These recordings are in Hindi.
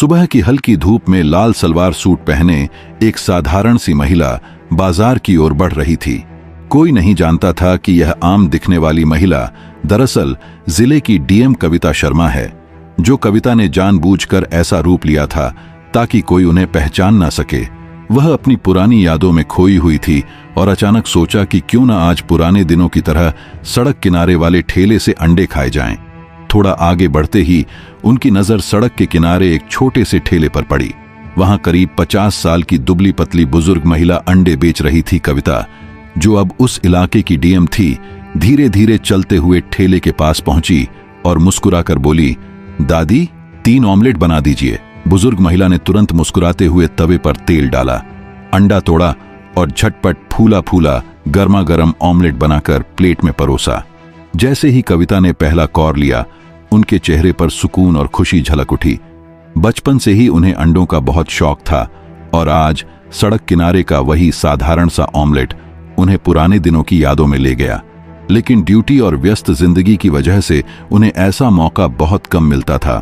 सुबह की हल्की धूप में लाल सलवार सूट पहने एक साधारण सी महिला बाजार की ओर बढ़ रही थी। कोई नहीं जानता था कि यह आम दिखने वाली महिला दरअसल जिले की डीएम कविता शर्मा है, जो कविता ने जानबूझकर ऐसा रूप लिया था ताकि कोई उन्हें पहचान न सके। वह अपनी पुरानी यादों में खोई हुई थी और अचानक सोचा कि क्यों न आज पुराने दिनों की तरह सड़क किनारे वाले ठेले से अंडे खाए जाएं। थोड़ा आगे बढ़ते ही उनकी नजर सड़क के किनारे एक छोटे से ठेले पर पड़ी। वहां करीब 50 साल की दुबली पतली बुजुर्ग महिला अंडे बेच रही थी। कविता, जो अब उस इलाके की डीएम थी, धीरे धीरे चलते हुए ठेले के पास पहुंची और मुस्कुराकर बोली, दादी 3 ऑमलेट बना दीजिए। बुजुर्ग महिला ने तुरंत मुस्कुराते हुए तवे पर तेल डाला, अंडा तोड़ा और झटपट फूला फूला गर्मा गर्म ऑमलेट बनाकर प्लेट में परोसा। जैसे ही कविता ने पहला कौर लिया, उनके चेहरे पर सुकून और खुशी झलक उठी। बचपन से ही उन्हें अंडों का बहुत शौक था और आज सड़क किनारे का वही साधारण सा ऑमलेट उन्हें पुराने दिनों की यादों में ले गया। लेकिन ड्यूटी और व्यस्त जिंदगी की वजह से उन्हें ऐसा मौका बहुत कम मिलता था।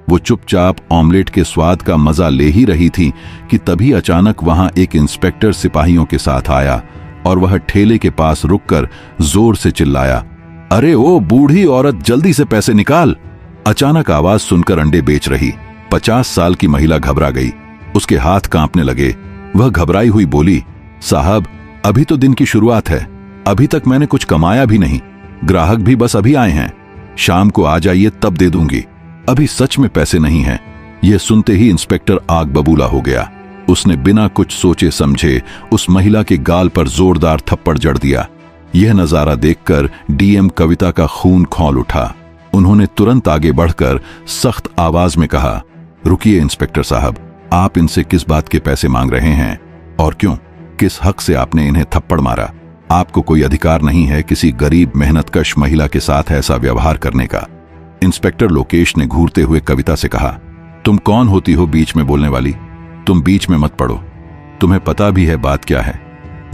वो चुपचाप ऑमलेट के स्वाद का मजा ले ही रही थी कि तभी अचानक वहां एक इंस्पेक्टर सिपाहियों के साथ आया और वह ठेले के पास रुककर जोर से चिल्लाया, अरे ओ बूढ़ी औरत, जल्दी से पैसे निकाल। अचानक आवाज सुनकर अंडे बेच रही 50 साल की महिला घबरा गई। उसके हाथ कांपने लगे। वह घबराई हुई बोली, साहब अभी तो दिन की शुरुआत है, अभी तक मैंने कुछ कमाया भी नहीं, ग्राहक भी बस अभी आए हैं, शाम को आ जाइए तब दे दूंगी, अभी सच में पैसे नहीं हैं। यह सुनते ही इंस्पेक्टर आग बबूला हो गया। उसने बिना कुछ सोचे समझे उस महिला के गाल पर जोरदार थप्पड़ जड़ दिया। यह नजारा देखकर डीएम कविता का खून खौल उठा। उन्होंने तुरंत आगे बढ़कर सख्त आवाज में कहा, रुकिए इंस्पेक्टर साहब, आप इनसे किस बात के पैसे मांग रहे हैं और क्यों? किस हक से आपने इन्हें थप्पड़ मारा? आपको कोई अधिकार नहीं है किसी गरीब मेहनतकश महिला के साथ ऐसा व्यवहार करने का। इंस्पेक्टर लोकेश ने घूरते हुए कविता से कहा, तुम कौन होती हो बीच में बोलने वाली? तुम बीच में मत पड़ो, तुम्हें पता भी है बात क्या है।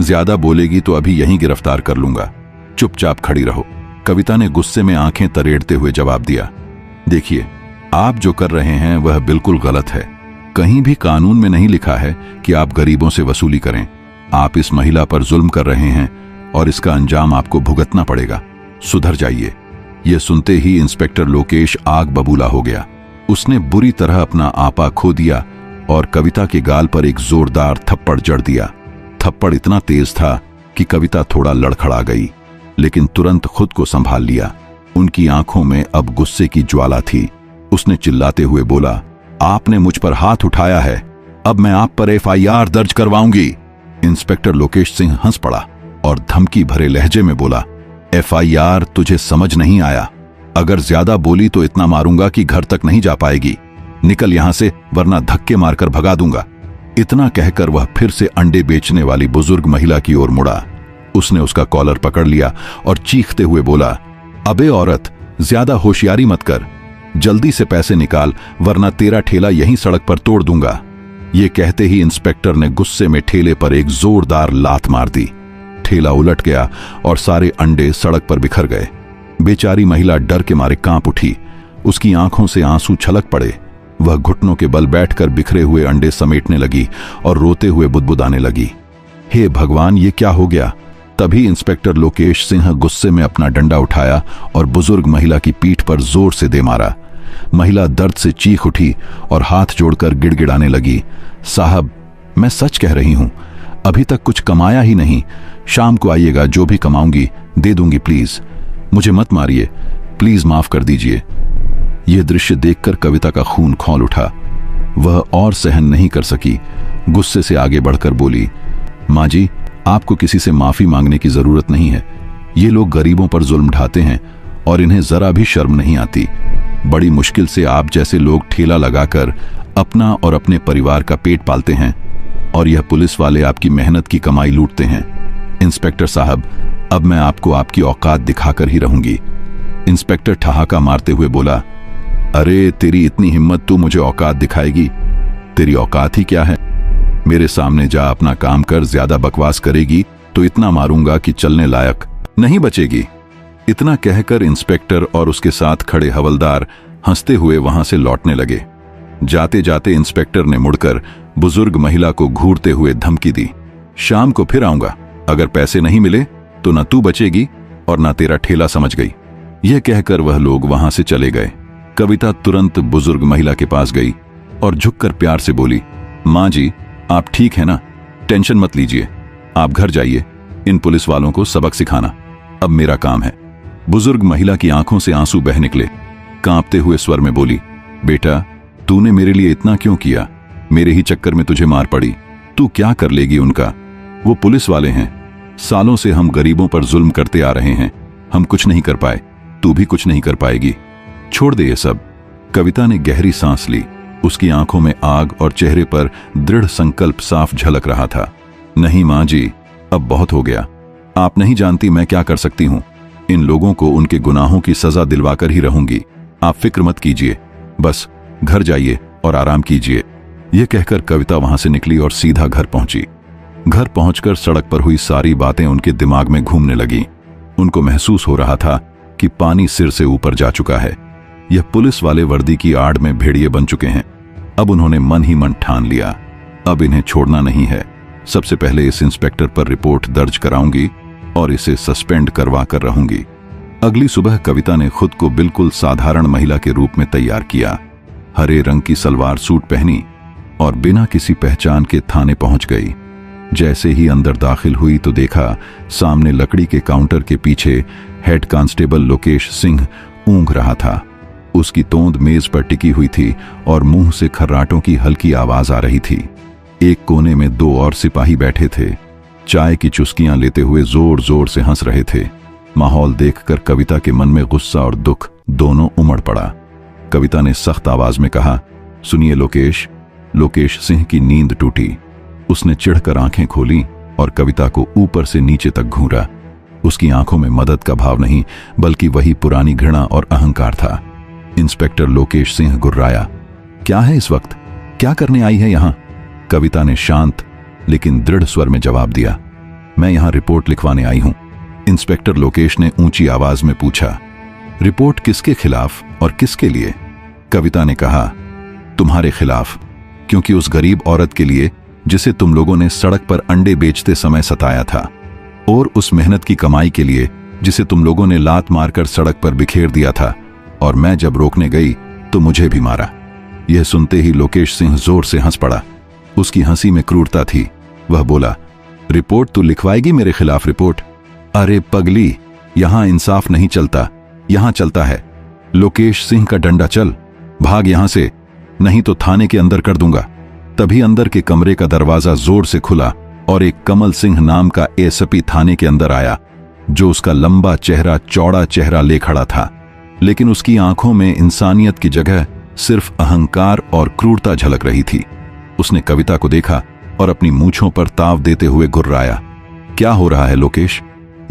ज्यादा बोलेगी तो अभी यहीं गिरफ्तार कर लूंगा, चुपचाप खड़ी रहो। कविता ने गुस्से में आंखें तरेड़ते हुए जवाब दिया, देखिए आप जो कर रहे हैं वह बिल्कुल गलत है। कहीं भी कानून में नहीं लिखा है कि आप गरीबों से वसूली करें। आप इस महिला पर जुल्म कर रहे हैं और इसका अंजाम आपको भुगतना पड़ेगा। सुधर जाइए। यह सुनते ही इंस्पेक्टर लोकेश आग बबूला हो गया। उसने बुरी तरह अपना आपा खो दिया और कविता के गाल पर एक जोरदार थप्पड़ जड़ दिया। थप्पड़ इतना तेज था कि कविता थोड़ा लड़खड़ा गई, लेकिन तुरंत खुद को संभाल लिया। उनकी आंखों में अब गुस्से की ज्वाला थी। उसने चिल्लाते हुए बोला, आपने मुझ पर हाथ उठाया है, अब मैं आप पर एफआईआर दर्ज करवाऊंगी। इंस्पेक्टर लोकेश सिंह हंस पड़ा और धमकी भरे लहजे में बोला, एफआईआर तुझे समझ नहीं आया? अगर ज्यादा बोली तो इतना मारूंगा कि घर तक नहीं जा पाएगी। निकल यहां से, वरना धक्के मारकर भगा दूंगा। इतना कहकर वह फिर से अंडे बेचने वाली बुजुर्ग महिला की ओर मुड़ा। उसने उसका कॉलर पकड़ लिया और चीखते हुए बोला, अबे औरत, ज्यादा होशियारी मत कर, जल्दी से पैसे निकाल वरना तेरा ठेला यहीं सड़क पर तोड़ दूंगा। ये कहते ही इंस्पेक्टर ने गुस्से में ठेले पर एक जोरदार लात मार दी। ठेला उलट गया और सारे अंडे सड़क पर बिखर गए। बेचारी महिला डर के मारे कांप उठी। उसकी आंखों से आंसू छलक पड़े। वह घुटनों के बल बैठकर बिखरे हुए अंडे समेटने लगी और रोते हुए बुदबुदाने लगी, हे भगवान, ये क्या हो गया? तभी इंस्पेक्टर लोकेश सिंह गुस्से में अपना डंडा उठाया और बुजुर्ग महिला की पीठ पर जोर से दे मारा। महिला दर्द से चीख उठी और हाथ जोड़कर गिड़गिड़ाने लगी, साहब मैं सच कह रही हूं, अभी तक कुछ कमाया ही नहीं, शाम को आइएगा, जो भी कमाऊंगी दे दूंगी, प्लीज मुझे मत मारिए, प्लीज माफ कर दीजिए। यह दृश्य देखकर कविता का खून खौल उठा। वह और सहन नहीं कर सकी। गुस्से से आगे बढ़कर बोली, माँ जी, आपको किसी से माफी मांगने की जरूरत नहीं है। ये लोग गरीबों पर जुल्म ढाते हैं और इन्हें जरा भी शर्म नहीं आती। बड़ी मुश्किल से आप जैसे लोग ठेला लगाकर अपना और अपने परिवार का पेट पालते हैं और यह पुलिस वाले आपकी मेहनत की कमाई लूटते हैं। इंस्पेक्टर साहब, अब मैं आपको आपकी औकात दिखाकर ही रहूंगी। इंस्पेक्टर ठहाका मारते हुए बोला, अरे तेरी इतनी हिम्मत, तू मुझे औकात दिखाएगी? तेरी औकात ही क्या है? मेरे सामने जा, अपना काम कर। ज्यादा बकवास करेगी तो इतना मारूंगा कि चलने लायक नहीं बचेगी। इतना कहकर इंस्पेक्टर और उसके साथ खड़े हवलदार हंसते हुए वहां से लौटने लगे। जाते जाते इंस्पेक्टर ने मुड़कर बुजुर्ग महिला को घूरते हुए धमकी दी, शाम को फिर आऊंगा, अगर पैसे नहीं मिले तो न तू बचेगी और न तेरा ठेला, समझ गई। यह कहकर वह लोग वहां से चले गए। कविता तुरंत बुजुर्ग महिला के पास गई और झुककर प्यार से बोली, माँ जी आप ठीक है ना, टेंशन मत लीजिए, आप घर जाइए, इन पुलिस वालों को सबक सिखाना अब मेरा काम है। बुजुर्ग महिला की आंखों से आंसू बह निकले। कांपते हुए स्वर में बोली, बेटा तूने मेरे लिए इतना क्यों किया, मेरे ही चक्कर में तुझे मार पड़ी, तू क्या कर लेगी उनका, वो पुलिस वाले हैं, सालों से हम गरीबों पर जुल्म करते आ रहे हैं, हम कुछ नहीं कर पाए, तू भी कुछ नहीं कर पाएगी, छोड़ दे ये सब। कविता ने गहरी सांस ली। उसकी आंखों में आग और चेहरे पर दृढ़ संकल्प साफ झलक रहा था। नहीं मां जी, अब बहुत हो गया, आप नहीं जानती मैं क्या कर सकती हूं, इन लोगों को उनके गुनाहों की सजा दिलवाकर ही रहूंगी, आप फिक्र मत कीजिए, बस घर जाइए और आराम कीजिए। यह कहकर कविता वहां से निकली और सीधा घर पहुंची। घर पहुंचकर सड़क पर हुई सारी बातें उनके दिमाग में घूमने लगी। उनको महसूस हो रहा था कि पानी सिर से ऊपर जा चुका है। यह पुलिस वाले वर्दी की आड़ में भेड़िए बन चुके हैं। अब उन्होंने मन ही मन ठान लिया, अब इन्हें छोड़ना नहीं है। सबसे पहले इस इंस्पेक्टर पर रिपोर्ट दर्ज कराऊंगी और इसे सस्पेंड करवा कर रहूंगी। अगली सुबह कविता ने खुद को बिल्कुल साधारण महिला के रूप में तैयार किया। हरे रंग की सलवार सूट पहनी और बिना किसी पहचान के थाने पहुंच गई। जैसे ही अंदर दाखिल हुई तो देखा सामने लकड़ी के काउंटर के पीछे हेड कांस्टेबल लोकेश सिंह ऊँघ रहा था। उसकी तोंद मेज पर टिकी हुई थी और मुंह से खर्राटों की हल्की आवाज आ रही थी। एक कोने में 2 और सिपाही बैठे थे, चाय की चुस्कियां लेते हुए जोर जोर से हंस रहे थे। माहौल देखकर कविता के मन में गुस्सा और दुख दोनों उमड़ पड़ा। कविता ने सख्त आवाज में कहा, सुनिए लोकेश सिंह की नींद टूटी। उसने चिढ़कर आंखें खोली और कविता को ऊपर से नीचे तक घूरा। उसकी आंखों में मदद का भाव नहीं बल्कि वही पुरानी घृणा और अहंकार था। इंस्पेक्टर लोकेश सिंह गुर्राया, क्या है इस वक्त, क्या करने आई है यहां? कविता ने शांत लेकिन दृढ़ स्वर में जवाब दिया, मैं यहां रिपोर्ट लिखवाने आई हूं। इंस्पेक्टर लोकेश ने ऊंची आवाज में पूछा, रिपोर्ट किसके खिलाफ और किसके लिए? कविता ने कहा, तुम्हारे खिलाफ, क्योंकि उस गरीब औरत के लिए जिसे तुम लोगों ने सड़क पर अंडे बेचते समय सताया था, और उस मेहनत की कमाई के लिए जिसे तुम लोगों ने लात मारकर सड़क पर बिखेर दिया था, और मैं जब रोकने गई तो मुझे भी मारा। यह सुनते ही लोकेश सिंह जोर से हंस पड़ा। उसकी हंसी में क्रूरता थी। वह बोला, रिपोर्ट तू लिखवाएगी मेरे खिलाफ रिपोर्ट? अरे पगली, यहां इंसाफ नहीं चलता, यहां चलता है लोकेश सिंह का डंडा। चल भाग यहां से, नहीं तो थाने के अंदर कर दूंगा। तभी अंदर के कमरे का दरवाजा जोर से खुला और एक कमल सिंह नाम का एएसपी थाने के अंदर आया, जो उसका लंबा चेहरा चौड़ा चेहरा ले खड़ा था, लेकिन उसकी आंखों में इंसानियत की जगह सिर्फ अहंकार और क्रूरता झलक रही थी। उसने कविता को देखा और अपनी मूंछों पर ताव देते हुए गुर्राया, क्या हो रहा है लोकेश?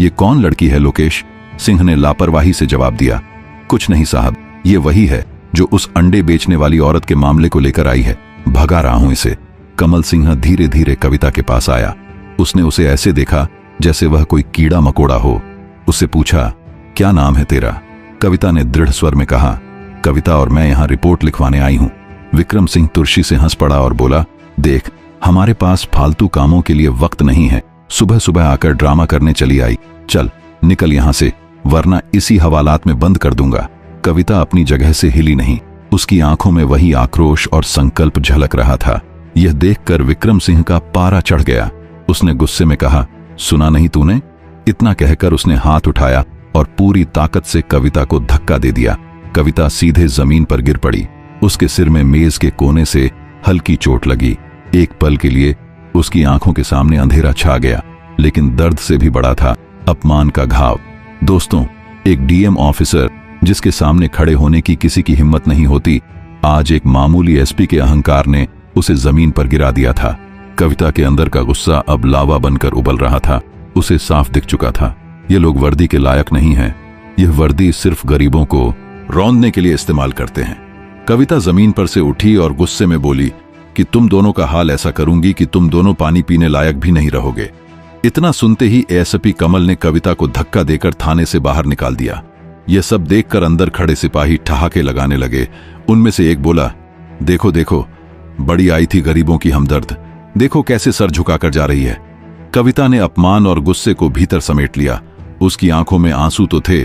ये कौन लड़की है लोकेश? सिंह ने लापरवाही से जवाब दिया, कुछ नहीं साहब, ये वही है जो उस अंडे बेचने वाली औरत के मामले को लेकर आई है, भगा रहा हूं इसे। कमल सिंह धीरे धीरे कविता के पास आया। उसने उसे ऐसे देखा जैसे वह कोई कीड़ा मकोड़ा हो। उससे पूछा, क्या नाम है तेरा? कविता ने दृढ़ स्वर में कहा, कविता, और मैं यहां रिपोर्ट लिखवाने आई हूं। विक्रम सिंह तुर्शी से हंस पड़ा और बोला, देख, हमारे पास फालतू कामों के लिए वक्त नहीं है, सुबह सुबह आकर ड्रामा करने चली आई, चल निकल यहां से, वरना इसी हवालात में बंद कर दूंगा। कविता अपनी जगह से हिली नहीं। उसकी आंखों में वही आक्रोश और संकल्प झलक रहा था। यह देखकर विक्रम सिंह का पारा चढ़ गया। उसने गुस्से में कहा, सुना नहीं तूने? इतना कहकर उसने हाथ उठाया और पूरी ताकत से कविता को धक्का दे दिया। कविता सीधे जमीन पर गिर पड़ी। उसके सिर में मेज के कोने से हल्की चोट लगी। एक पल के लिए उसकी आंखों के सामने अंधेरा छा गया, लेकिन दर्द से भी बड़ा था अपमान का घाव। दोस्तों, एक डीएम ऑफिसर जिसके सामने खड़े होने की किसी की हिम्मत नहीं होती, आज एक मामूली एसपी के अहंकार ने उसे जमीन पर गिरा दिया था। कविता के अंदर का गुस्सा अब लावा बनकर उबल रहा था। उसे साफ दिख चुका था, ये लोग वर्दी के लायक नहीं हैं। यह वर्दी सिर्फ गरीबों को रौंदने के लिए इस्तेमाल करते हैं। कविता जमीन पर से उठी और गुस्से में बोली कि तुम दोनों का हाल ऐसा करूंगी कि तुम दोनों पानी पीने लायक भी नहीं रहोगे। इतना सुनते ही एएसपी कमल ने कविता को धक्का देकर थाने से बाहर निकाल दिया। यह सब देखकर अंदर खड़े सिपाही ठहाके लगाने लगे। उनमें से एक बोला, देखो देखो, बड़ी आई थी गरीबों की हमदर्द, देखो कैसे सर झुकाकर जा रही है। कविता ने अपमान और गुस्से को भीतर समेट लिया। उसकी आंखों में आंसू तो थे,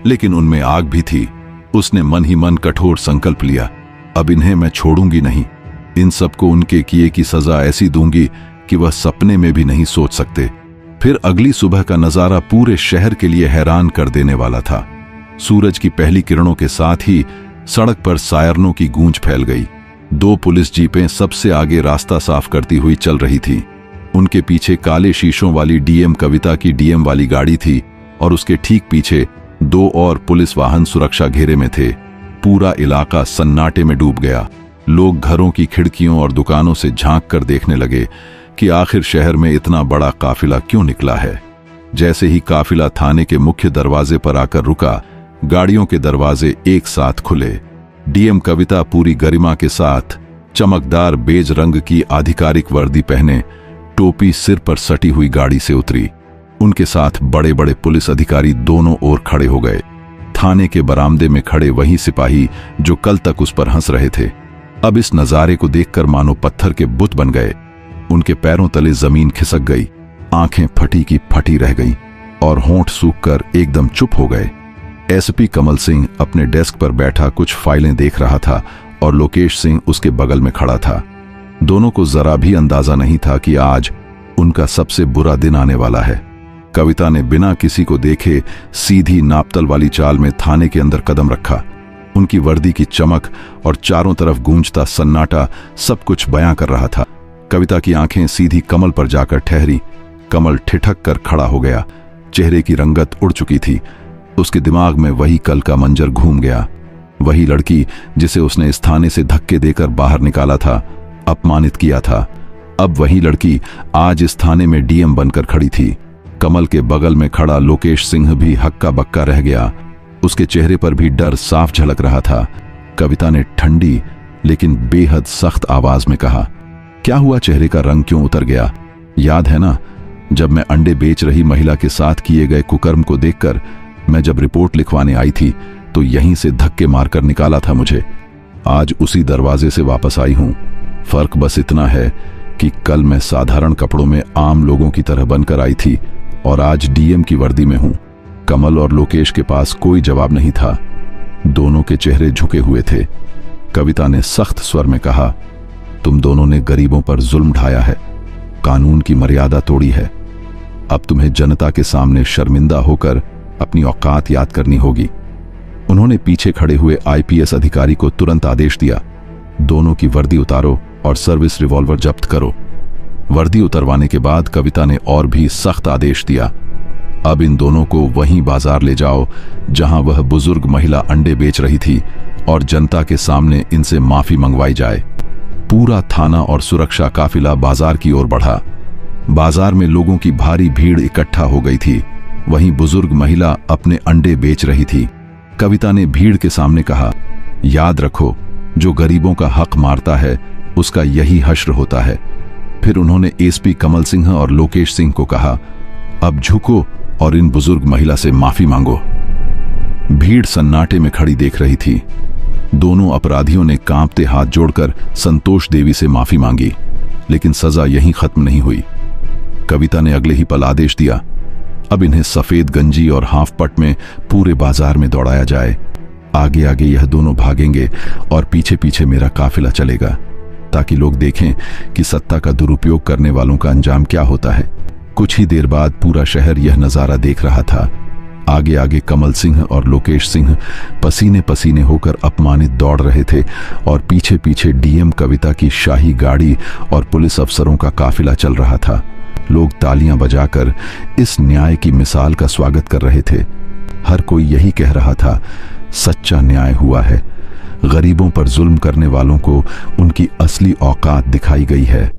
लेकिन उनमें आग भी थी। उसने मन ही मन कठोर संकल्प लिया, अब इन्हें मैं छोड़ूंगी नहीं। इन सबको उनके किए की सजा ऐसी दूंगी कि वह सपने में भी नहीं सोच सकते। फिर अगली सुबह का नजारा पूरे शहर के लिए हैरान कर देने वाला था। सूरज की पहली किरणों के साथ ही सड़क पर सायरनों की गूंज फैल गई। 2 पुलिस जीपें सबसे आगे रास्ता साफ करती हुई चल रही थीं। उनके पीछे काले शीशों वाली डीएम कविता की डीएम वाली गाड़ी थी और उसके ठीक पीछे 2 और पुलिस वाहन सुरक्षा घेरे में थे। पूरा इलाका सन्नाटे में डूब गया। लोग घरों की खिड़कियों और दुकानों से झांक कर देखने लगे कि आखिर शहर में इतना बड़ा काफिला क्यों निकला है। जैसे ही काफिला थाने के मुख्य दरवाजे पर आकर रुका, गाड़ियों के दरवाजे एक साथ खुले। डीएम कविता पूरी गरिमा के साथ चमकदार बेज रंग की आधिकारिक वर्दी पहने, टोपी सिर पर सटी हुई गाड़ी से उतरी। उनके साथ बड़े बड़े पुलिस अधिकारी दोनों ओर खड़े हो गए। थाने के बरामदे में खड़े वही सिपाही जो कल तक उस पर हंस रहे थे, अब इस नजारे को देखकर मानो पत्थर के बुत बन गए। उनके पैरों तले जमीन खिसक गई, आंखें फटी की फटी रह गईं और होंठ सूखकर एकदम चुप हो गए। एसपी कमल सिंह अपने डेस्क पर बैठा कुछ फाइलें देख रहा था और लोकेश सिंह उसके बगल में खड़ा था। दोनों को जरा भी अंदाजा नहीं था कि आज उनका सबसे बुरा दिन आने वाला है। कविता ने बिना किसी को देखे सीधी नापतल वाली चाल में थाने के अंदर कदम रखा। उनकी वर्दी की चमक और चारों तरफ गूंजता सन्नाटा सब कुछ बयां कर रहा था। कविता की आंखें सीधी कमल पर जाकर ठहरी। कमल ठिठक कर खड़ा हो गया। चेहरे की रंगत उड़ चुकी थी। उसके दिमाग में वही कल का मंजर घूम गया। वही लड़की जिसे उसने इस थाने से धक्के देकर बाहर निकाला था, अपमानित किया था, अब वही लड़की आज इस थाने में डीएम बनकर खड़ी थी। कमल के बगल में खड़ा लोकेश सिंह भी हक्का बक्का रह गया। उसके चेहरे पर भी डर साफ झलक रहा था। कविता ने ठंडी लेकिन बेहद सख्त आवाज में कहा, क्या हुआ? चेहरे का रंग क्यों उतर गया? याद है ना, जब मैं अंडे बेच रही महिला के साथ किए गए कुकर्म को देखकर मैं जब रिपोर्ट लिखवाने आई थी तो यहीं से धक्के मारकर निकाला था मुझे। आज उसी दरवाजे से वापस आई हूं। फर्क बस इतना है कि कल मैं साधारण कपड़ों में आम लोगों की तरह बनकर आई थी और आज डीएम की वर्दी में हूं। कमल और लोकेश के पास कोई जवाब नहीं था। दोनों के चेहरे झुके हुए थे। कविता ने सख्त स्वर में कहा, तुम दोनों ने गरीबों पर जुल्म ढाया है, कानून की मर्यादा तोड़ी है। अब तुम्हें जनता के सामने शर्मिंदा होकर अपनी औकात याद करनी होगी। उन्होंने पीछे खड़े हुए आईपीएस अधिकारी को तुरंत आदेश दिया, दोनों की वर्दी उतारो और सर्विस रिवॉल्वर जब्त करो। वर्दी उतरवाने के बाद कविता ने और भी सख्त आदेश दिया, अब इन दोनों को वहीं बाजार ले जाओ जहां वह बुजुर्ग महिला अंडे बेच रही थी और जनता के सामने इनसे माफी मंगवाई जाए। पूरा थाना और सुरक्षा काफिला बाजार की ओर बढ़ा। बाजार में लोगों की भारी भीड़ इकट्ठा हो गई थी। वहीं बुजुर्ग महिला अपने अंडे बेच रही थी। कविता ने भीड़ के सामने कहा, याद रखो, जो गरीबों का हक मारता है उसका यही हश्र होता है। फिर उन्होंने एसपी कमल सिंह और लोकेश सिंह को कहा, अब झुको और इन बुजुर्ग महिला से माफी मांगो। भीड़ सन्नाटे में खड़ी देख रही थी। दोनों अपराधियों ने कांपते हाथ जोड़कर संतोष देवी से माफी मांगी, लेकिन सजा यहीं खत्म नहीं हुई। कविता ने अगले ही पल आदेश दिया, अब इन्हें सफेद गंजी और हाफ पट में पूरे बाजार में दौड़ाया जाए। आगे आगे यह दोनों भागेंगे और पीछे पीछे मेरा काफिला चलेगा, ताकि लोग देखें कि सत्ता का दुरुपयोग करने वालों का अंजाम क्या होता है। कुछ ही देर बाद पूरा शहर यह नजारा देख रहा था। आगे आगे कमल सिंह और लोकेश सिंह पसीने पसीने होकर अपमानित दौड़ रहे थे और पीछे पीछे डीएम कविता की शाही गाड़ी और पुलिस अफसरों का काफिला चल रहा था। लोग तालियां बजाकर इस न्याय की मिसाल का स्वागत कर रहे थे। हर कोई यही कह रहा था, सच्चा न्याय हुआ है। गरीबों पर जुल्म करने वालों को उनकी असली औकात दिखाई गई है।